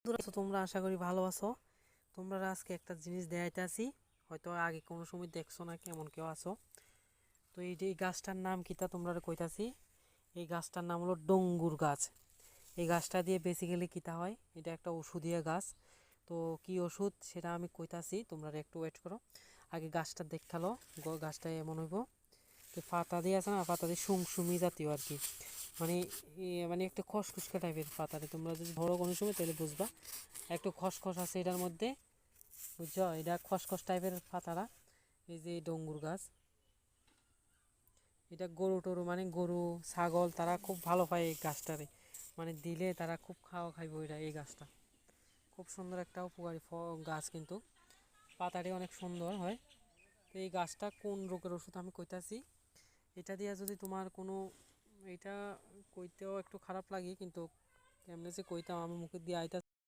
তো তোমরা আশা করি ভালো আছো। তোমরা আজকে একটা জিনিস দেখাইতে আসি, হয়তো আগে কোনো সময় দেখছো না, কেমন কেউ আছো। তো এই যে এই গাছটার নাম কিতা তোমরা কইতাছি, এই গাছটার নাম হলো ডঙ্গুর গাছ। এই গাছটা দিয়ে বেসিক্যালি কিতা হয়, এটা একটা ওষুধীয় গাছ। তো কি ওষুধ সেটা আমি কইতাছি, তোমরা একটু ওয়েট করো। আগে গাছটা দেখালো, গাছটা এমন হইব, তো পাতা দিয়ে আছে না, পাতা দিয়ে সুমসুমি জাতীয় আর কি, মানে মানে একটা খসখসকা টাইপের পাতাটা। তোমরা যদি ধরো কোনো সময় তাহলে বুঝবা, একটু খসখস আছে এটার মধ্যে, বুঝছো? এটা খসখস টাইপের পাতারা। এই যে ডঙ্গুর গাছ, এটা গরু টরু মানে গরু ছাগল তারা খুব ভালো পায় এই গাছটারে, মানে দিলে তারা খুব খাওয়া খাইব। এটা এই গাছটা খুব সুন্দর একটা উপকারী গাছ, কিন্তু পাতাটি অনেক সুন্দর হয়। তো এই গাছটা কোন রোগের ওষুধ আমি কইতাছি। এটা দিয়া যদি তোমার কোনো, এটা কইতেও একটু খারাপ লাগে, কিন্তু কেমনে যে কইতাম, আমি মুখে দিয়ে আইতা